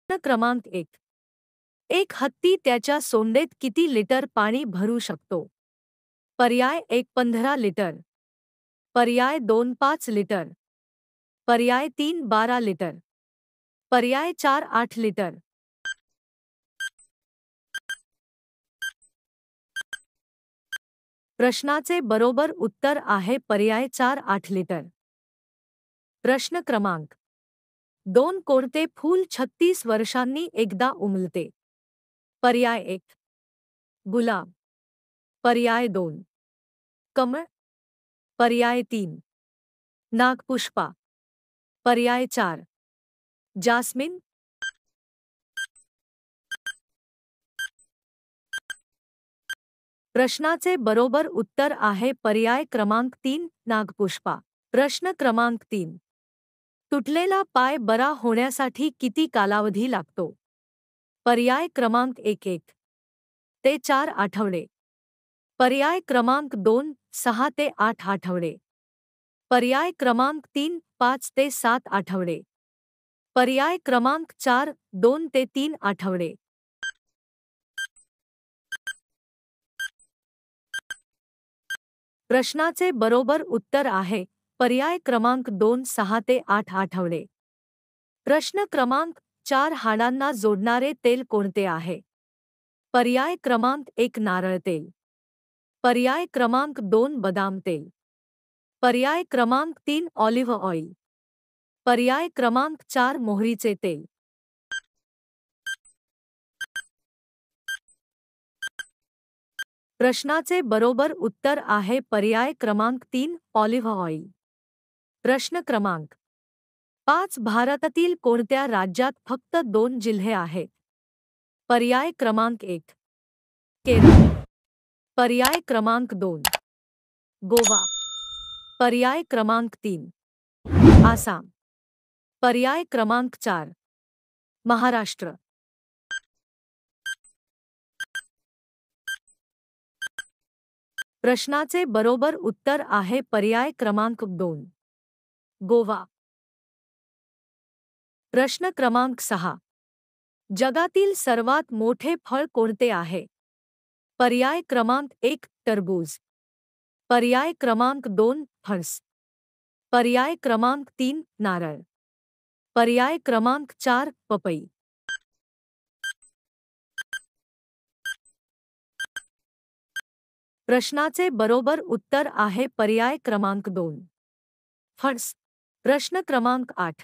प्रश्न क्रमांक 1. एक हत्ती त्याच्या सोंडेत किती लिटर पाणी भरू शकतो? पर्याय 1 15 लिटर, पर्याय 2 5 लिटर, पर्याय 3 12 लिटर, पर्याय 4 8 लिटर. प्रश्नाचे बरोबर उत्तर आहे पर्याय 4 8 लिटर. प्रश्न क्रमांक 2. कोणते फूल 36 वर्षांनी एकदा उमलते? पर्याय 1 गुलाब, पर्याय 2 कमळ, पर्याय 3 नागपुष्पा, पर्याय 4 जास्मिन. प्रश्नाचे बरोबर उत्तर आहे पर्याय क्रमांक 3 नागपुष्पा. प्रश्न क्रमांक 3. तुटलेला पाय बरा होण्यासाठी किती कालावधी लागतो? पर्याय क्रमांक 1 1 ते 4 आठवडे, पर्याय क्रमांक 2 6 ते 8 आठवडे, पर्याय क्रमांक 3 5 ते 7 आठवडे, पर्याय क्रमांक 4 2 ते 3 आठवडे. प्रश्नाचे बरोबर उत्तर आहे पर्याय क्रमांक 2 6 ते 8 आठवडे. प्रश्न क्रमांक 4. हाडांना जोडणारे तेल कोणते आहे? पर्याय क्रमांक 1 नारळ तेल, पर्याय क्रमांक 2 बदाम तेल, पर्याय क्रमांक 3 ऑलिव्ह ऑइल, पर्याय क्रमांक 4 मोहरीचे तेल. प्रश्नाचे बरोबर उत्तर आहे पर्याय क्रमांक 3 ऑलिव्ह ऑइल. प्रश्न क्रमांक 5. भारतातील कोणत्या राज्यात फक्त 2 जिल्हे आहेत? पर्याय क्रमांक 1 केरळ, पर्याय क्रमांक 2 गोवा, पर्याय क्रमांक 3 आसाम, पर्याय क्रमांक 4 महाराष्ट्र. प्रश्नाचे बरोबर उत्तर आहे पर्याय क्रमांक 2 गोवा. प्रश्न क्रमांक 6. जगातील सर्वात मोठे फळ कोणते आहे? पर्याय क्रमांक 1 टरबूज, पर्याय क्रमांक 2 फणस, पर्याय क्रमांक 3 नारळ, पर्याय क्रमांक 4 पपई. प्रश्नाचे बरोबर उत्तर आहे पर्याय क्रमांक 2 फणस. प्रश्न क्रमांक 8.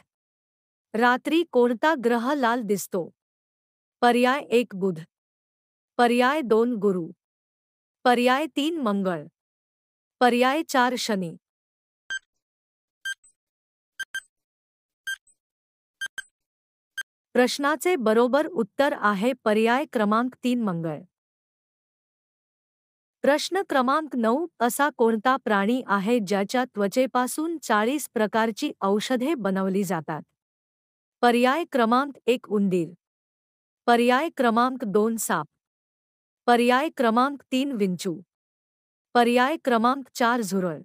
रात्री कोणता ग्रह लाल दिसतो? पर्याय 1 बुध, पर्याय 2 गुरु, पर्याय 3 मंगळ, पर्याय 4 शनी. प्रश्नाचे बरोबर उत्तर आहे पर्याय क्रमांक 3 मंगळ. प्रश्न क्रमांक 9. असा कोणता प्राणी आहे ज्याच्या त्वचेपासून 40 प्रकारची औषधे बनवली जातात? पर्याय क्रमांक 1 उंदीर, पर्याय क्रमांक 2 साप, पर्याय क्रमांक 3 विंचू, पर्याय क्रमांक 4 झुरळ.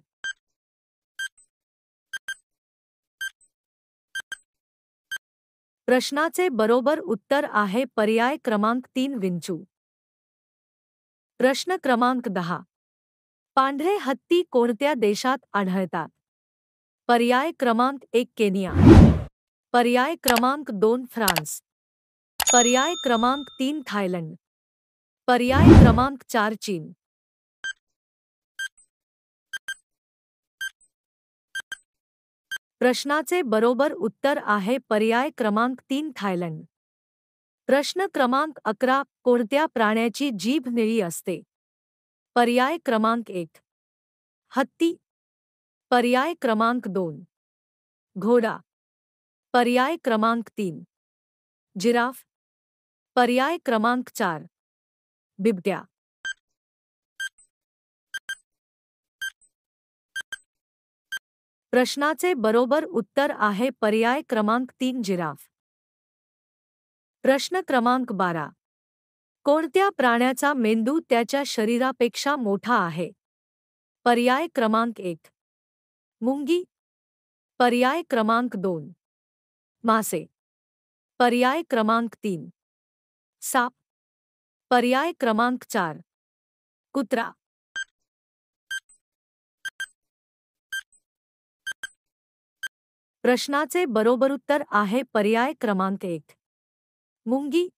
प्रश्नाचे बरोबर उत्तर आहे पर्याय क्रमांक 3 विंचू. प्रश्न क्रमांक 10. पांढरे हत्ती कोणत्या देशात आढळतात? पर्याय क्रमांक 1 केनिया, पर्याय क्रमांक 2 फ्रान्स, पर्याय क्रमांक 3 थायलंड, पर्याय क्रमांक 4 चीन. प्रश्नाचे बरोबर उत्तर आहे पर्याय क्रमांक 3 थायलंड. प्रश्न क्रमांक 11. कोणत्या प्राण्याची जीभ निळी असते? पर्याय क्रमांक 1 हत्ती, पर्याय क्रमांक 2 घोडा, पर्याय क्रमांक 3 जिराफ, पर्याय क्रमांक 4 बिबट्या. प्रश्नाचे बरोबर उत्तर आहे पर्याय क्रमांक 3 जिराफ. प्रश्न क्रमांक 12. कोणत्या प्राण्याचा मेंदू त्याच्या शरीरापेक्षा मोठा आहे? पर्याय क्रमांक 1 मुंगी, पर्याय क्रमांक 2 मासे, पर्याय क्रमांक 3 साप. पर्याय क्रमांक 4 कुत्रा. प्रश्नाचे बरोबर उत्तर आहे पर्याय क्रमांक 1 मुंगी.